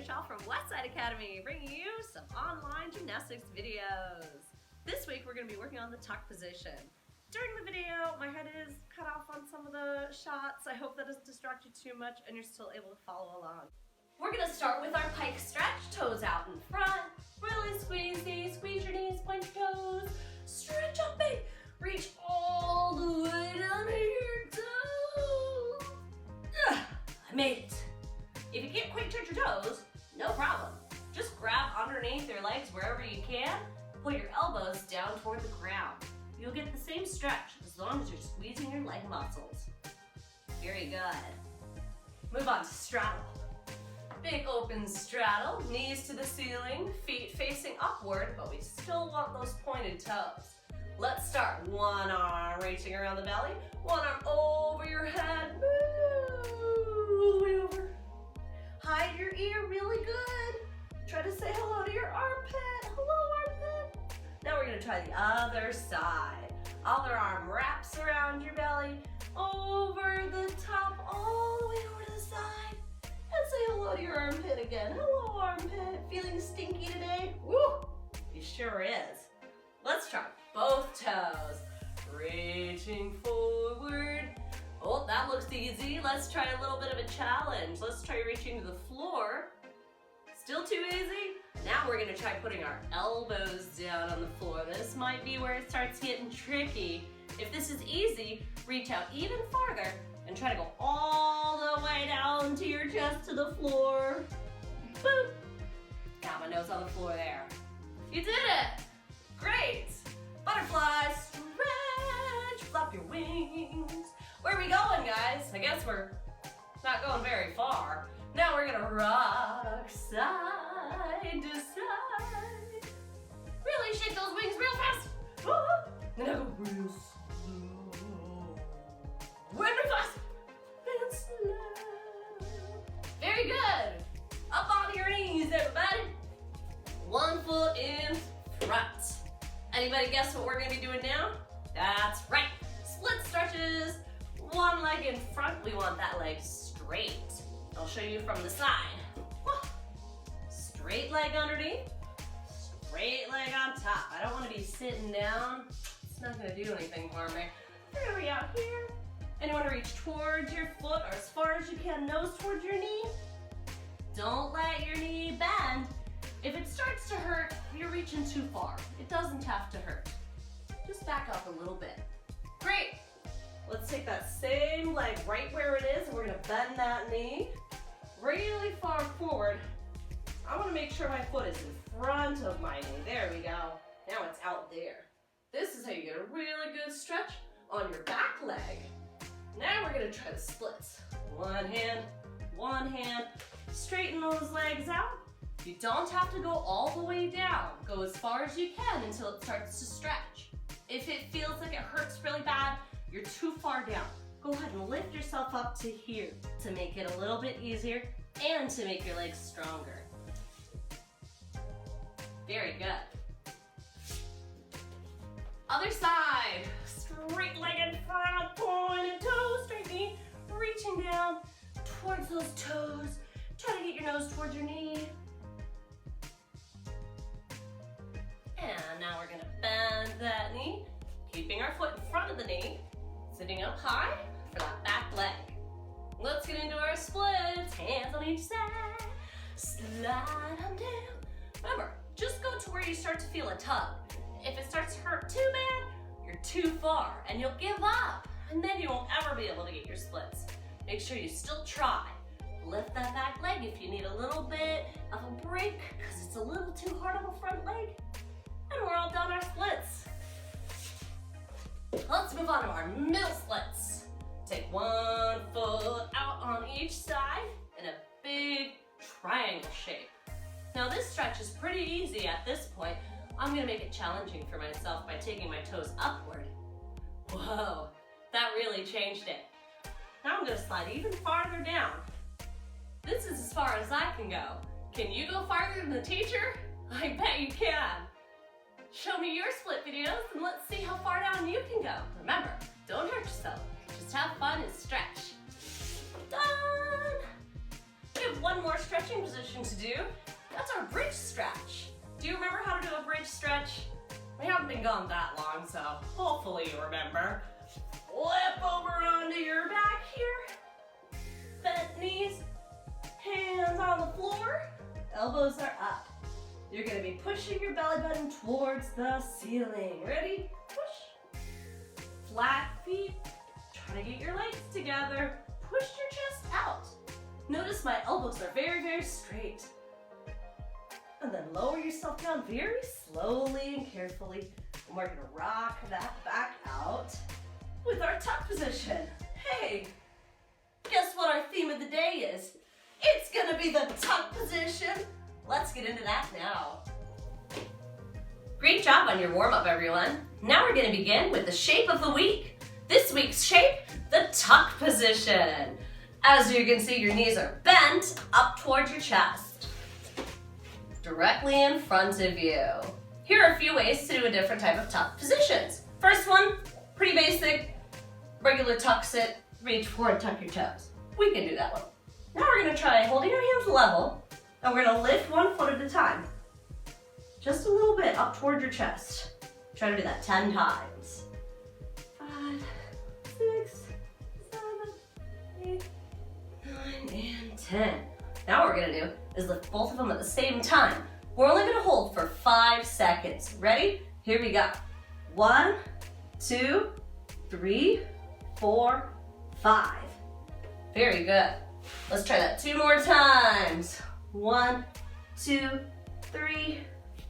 Michele from Westside Academy, bringing you some online gymnastics videos. This week we're going to be working on the tuck position. During the video, my head is cut off on some of the shots. I hope that doesn't distract you too much and you're still able to follow along. We're going to start with our pike stretch, toes out in front. Really squeeze these, squeeze your knees, point your toes. Stretch up big, reach all the way down to your toes. I made it. If you can't quite touch your toes, no problem. Just grab underneath your legs wherever you can. Pull your elbows down toward the ground. You'll get the same stretch as long as you're squeezing your leg muscles. Very good. Move on to straddle. Big open straddle, knees to the ceiling, feet facing upward, but we still want those pointed toes. Let's start. One arm reaching around the belly, one arm over your head, move all the way over. Hide your ear really good. Try to say hello to your armpit. Hello, armpit. Now we're gonna try the other side. Other arm wraps around your belly, over the top, all the way over to the side. And say hello to your armpit again. Hello, armpit. Feeling stinky today? Woo! He sure is. Let's try both toes. Reaching forward. Oh, that looks easy. Let's try a little bit of a challenge. Let's try reaching to the floor. Still too easy? Now we're gonna try putting our elbows down on the floor. This might be where it starts getting tricky. If this is easy, reach out even farther and try to go all the way down to your chest to the floor. Boop. Got my nose on the floor there. You did it. Great. Butterfly stretch. Flap your wings. Where are we going, guys? I guess we're not going very far. Now we're gonna rock side to side. Really shake those wings real fast. And now go real slow. Real fast and slow. Very good. Up on your knees, everybody. One foot in front. Anybody guess what we're gonna be doing now? That's right. Split stretches. One leg in front, we want that leg straight. I'll show you from the side. Straight leg underneath, straight leg on top. I don't want to be sitting down. It's not gonna do anything for me. We're gonna be out here. And you wanna reach towards your foot or as far as you can, nose towards your knee. Don't let your knee bend. If it starts to hurt, you're reaching too far. It doesn't have to hurt. Just back up a little bit. Great. Let's take that same leg right where it is, and we're gonna bend that knee really far forward. I wanna make sure my foot is in front of my knee. There we go. Now it's out there. This is how you get a really good stretch on your back leg. Now we're gonna try the splits. One hand, straighten those legs out. You don't have to go all the way down. Go as far as you can until it starts to stretch. If it feels like it hurts really bad, you're too far down. Go ahead and lift yourself up to here to make it a little bit easier and to make your legs stronger. Very good. Other side. Straight leg in front, pointed toes, straight knee, reaching down towards those toes. Try to get your nose towards your knee. And now we're gonna bend that knee, keeping our foot in front of the knee, sitting up high for that back leg. Let's get into our splits, hands on each side, slide them down. Remember, just go to where you start to feel a tug. If it starts to hurt too bad, you're too far and you'll give up, and then you won't ever be able to get your splits. Make sure you still try. Lift that back leg if you need a little bit of a break because it's a little too hard on the front leg. And we're all done our splits. Let's move on to our middle splits. Take one foot out on each side in a big triangle shape. Now this stretch is pretty easy at this point. I'm gonna make it challenging for myself by taking my toes upward. Whoa, that really changed it. Now I'm gonna slide even farther down. This is as far as I can go. Can you go farther than the teacher? I bet you can. Show me your split videos and let's see how far down you can go. Remember, don't hurt yourself. Just have fun and stretch. Done! We have one more stretching position to do. You're gonna be pushing your belly button towards the ceiling. Ready? Push. Flat feet. Try to get your legs together. Push your chest out. Notice my elbows are very, very straight. And then lower yourself down very slowly and carefully. And we're gonna rock that back out with our tuck position. Hey, guess what our theme of the day is? It's gonna be the tuck position. Let's get into that now. Great job on your warm-up, everyone. Now we're gonna begin with the shape of the week. This week's shape, the tuck position. As you can see, your knees are bent up towards your chest, directly in front of you. Here are a few ways to do a different type of tuck positions. First one, pretty basic, regular tuck sit, reach forward, tuck your toes. We can do that one. Now we're gonna try holding our hands level, and we're gonna lift one foot at a time. Just a little bit up toward your chest. Try to do that 10 times. 5, 6, 7, 8, 9, and 10. Now what we're gonna do is lift both of them at the same time. We're only gonna hold for 5 seconds. Ready? Here we go. 1, 2, 3, 4, 5. Very good. Let's try that 2 more times. 1, 2, 3,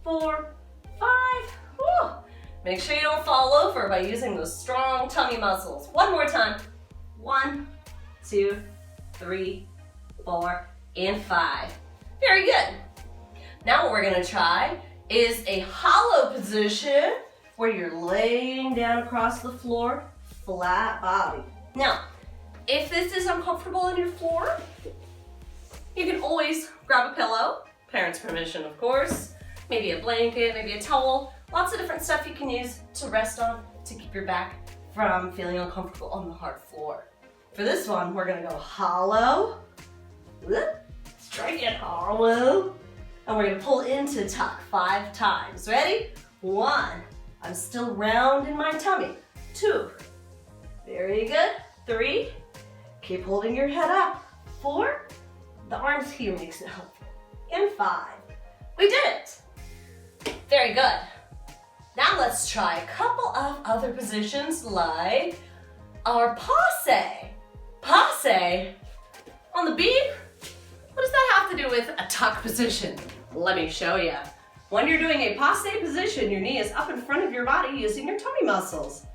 4, 5. Woo. Make sure you don't fall over by using those strong tummy muscles. One more time. 1, 2, 3, 4, and 5. Very good. Now what we're gonna try is a hollow position where you're laying down across the floor, flat body. Now, if this is uncomfortable on your floor, you can always grab a pillow, parents' permission of course, maybe a blanket, maybe a towel, lots of different stuff you can use to rest on to keep your back from feeling uncomfortable on the hard floor. For this one, we're gonna go hollow, let's try again, hollow, and we're gonna pull into tuck 5 times. Ready? 1, I'm still round in my tummy. 2, very good. 3, keep holding your head up. 4, the arms here makes it helpful. And 5, we did it. Very good. Now let's try a couple of other positions like our passe. Passe on the beam. What does that have to do with a tuck position? Let me show you. When you're doing a passe position, your knee is up in front of your body using your tummy muscles.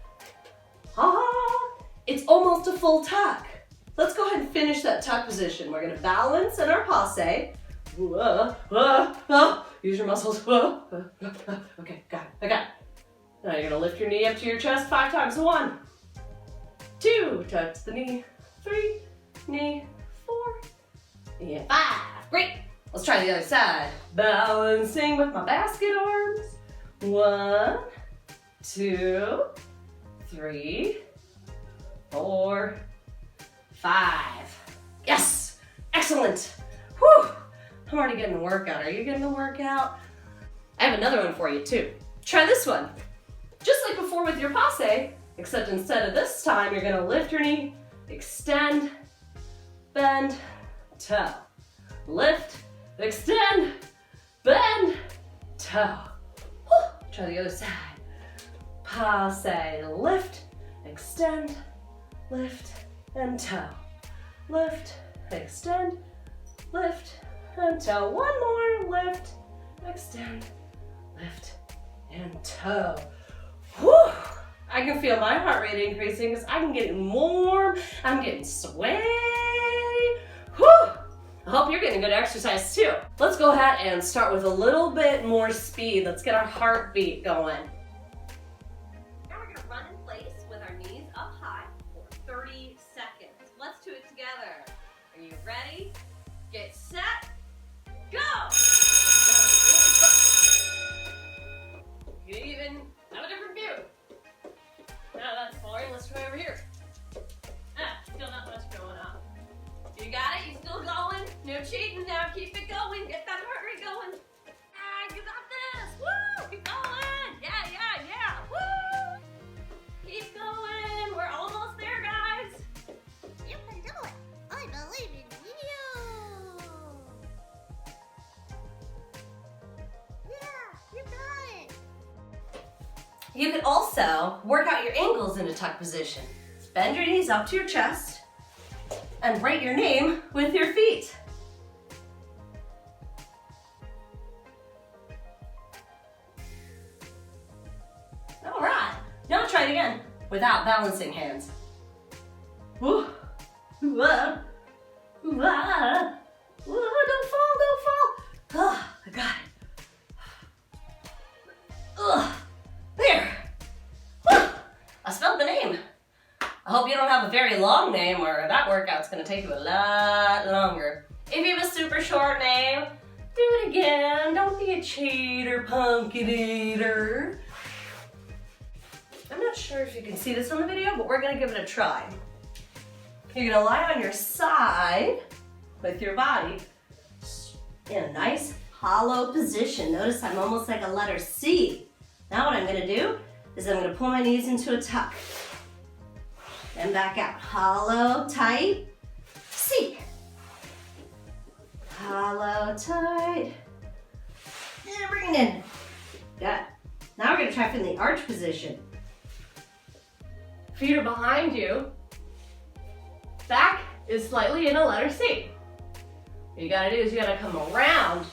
It's almost a full tuck. Let's go ahead and finish that tuck position. We're gonna balance in our passe. Use your muscles. Okay, got it, I got it. Now you're gonna lift your knee up to your chest 5 times. 1, 2, touch the knee. 3, knee, 4, and 5. Great. Let's try the other side. Balancing with my basket arms. 1, 2, 3, 4, 5. Yes, excellent. Whew. I'm already getting a workout. Are you getting a workout? I have another one for you too. Try this one. Just like before with your passe, except instead of this time, you're gonna lift your knee, extend, bend, toe. Lift, extend, bend, toe. Whew. Try the other side. Passe, lift, extend, lift, and toe. Lift, extend, lift, and toe. One more, lift, extend, lift, and toe. Whew. I can feel my heart rate increasing because I'm getting warm, I'm getting sweaty. Whew. I hope you're getting good exercise too. Let's go ahead and start with a little bit more speed. Let's get our heartbeat going. Now we're gonna run in place with our knees up high for 30 seconds. Let's do it together. Are you ready? Get set, go! You even have a different view. No, that's boring. Let's try over here. Still not much going on. You got it? You still going? No cheating now. Keep it going. Get that heart rate going. You got this. Woo! Keep going. Yeah, yeah, yeah. Woo! Keep going. We're almost there, guys. You can do it. I believe in you. You can also work out your ankles in a tuck position. Bend your knees up to your chest and write your name with your feet. All right, now try it again without balancing hands. Ooh. Ooh, ooh, don't fall, don't fall. Oh, I got it. There. I spelled the name. I hope you don't have a very long name or that workout's gonna take you a lot longer. If you have a super short name, do it again. Don't be a cheater, pumpkin eater. I'm not sure if you can see this on the video, but we're gonna give it a try. You're gonna lie on your side with your body in a nice hollow position. Notice I'm almost like a letter C. Now what I'm gonna do is I'm gonna pull my knees into a tuck and back out. Hollow, tight, C. Hollow, tight, and bring it in. Got it. Now we're gonna try from the arch position. Feet are behind you. Back is slightly in a letter C. What you gotta do is you gotta come around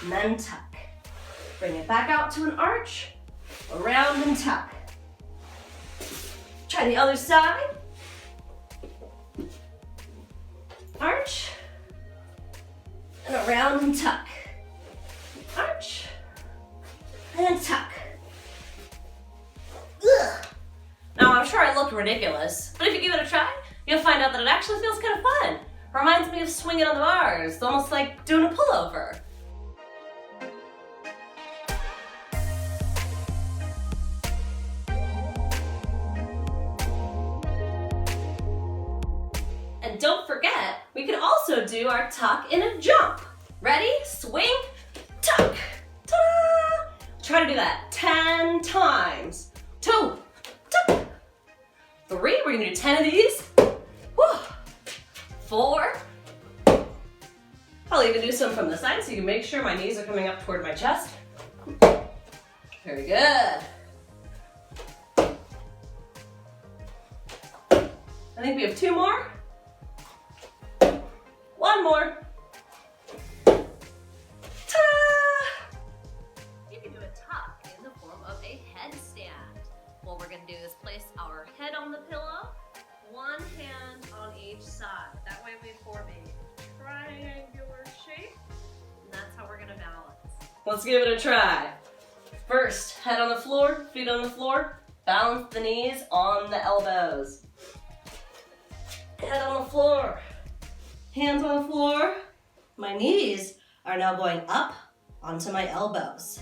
and then tuck. Bring it back out to an arch, around and tuck. Try the other side. Arch, and around and tuck. Arch, and tuck. Ugh. Now I'm sure I looked ridiculous, but if you give it a try, you'll find out that it actually feels kind of fun. Reminds me of swinging on the bars. It's almost like doing a pullover. And don't forget, we can also do our tuck in a jump. Ready? Swing, tuck, ta-da! Try to do that 10 times. 2, tuck. 3, we're gonna do 10 of these. Woo. 4. I'll even do some from the side so you can make sure my knees are coming up toward my chest. Very good. I think we have 2 more. 1 more. Ta-da! You can do a tuck in the form of a headstand. What we're gonna do is place our head on the pillow, one hand on each side. That way we form a triangular shape, and that's how we're gonna balance. Let's give it a try. First, head on the floor, feet on the floor, balance the knees on the elbows. Head on the floor, hands on the floor. My knees are now going up onto my elbows.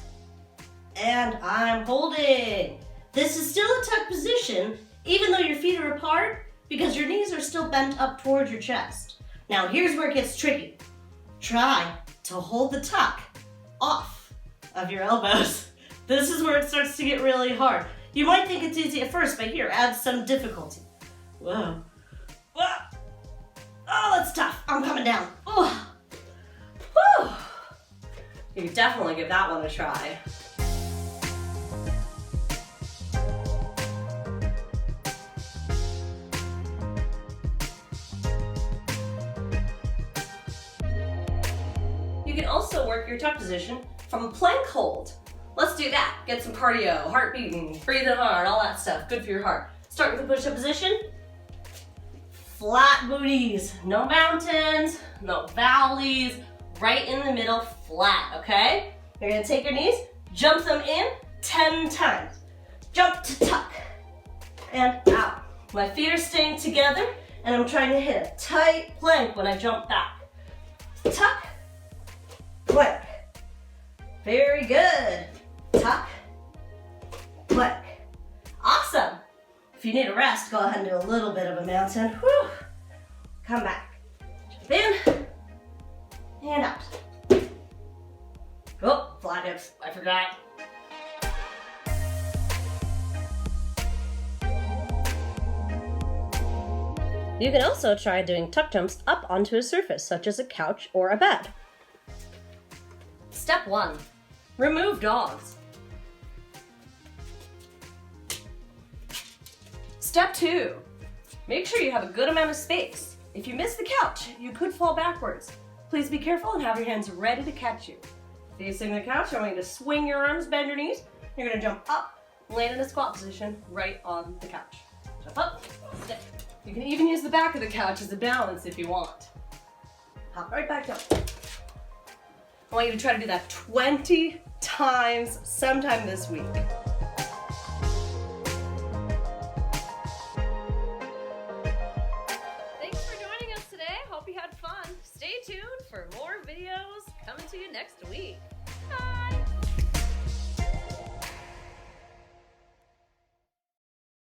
And I'm holding. This is still a tuck position, even though your feet are apart, because your knees are still bent up towards your chest. Now here's where it gets tricky. Try to hold the tuck off of your elbows. This is where it starts to get really hard. You might think it's easy at first, but here, add some difficulty. Whoa. Whoa. Oh, that's tough. I'm coming down. Oh. Whew. You can definitely give that one a try. You can also work your tuck position from a plank hold. Let's do that. Get some cardio, heart beating, breathing hard, all that stuff. Good for your heart. Start with the push-up position. Flat booties, no mountains, no valleys, right in the middle, flat, okay? You're gonna take your knees, jump them in 10 times. Jump to tuck, and out. My feet are staying together, and I'm trying to hit a tight plank when I jump back. Tuck, plank. Very good. Tuck, plank. Awesome. If you need a rest, go ahead and do a little bit of a mountain. Whew. Come back. Jump in and out. Oh, flat hips. I forgot. You can also try doing tuck jumps up onto a surface, such as a couch or a bed. Step 1. Remove dogs. Step 2, make sure you have a good amount of space. If you miss the couch, you could fall backwards. Please be careful and have your hands ready to catch you. Facing the couch, I want you to swing your arms, bend your knees. You're gonna jump up, land in a squat position right on the couch. Jump up, step. You can even use the back of the couch as a balance if you want. Hop right back down. I want you to try to do that 20 times sometime this week. Thanks for joining us today. Hope you had fun. Stay tuned for more videos coming to you next week. Bye!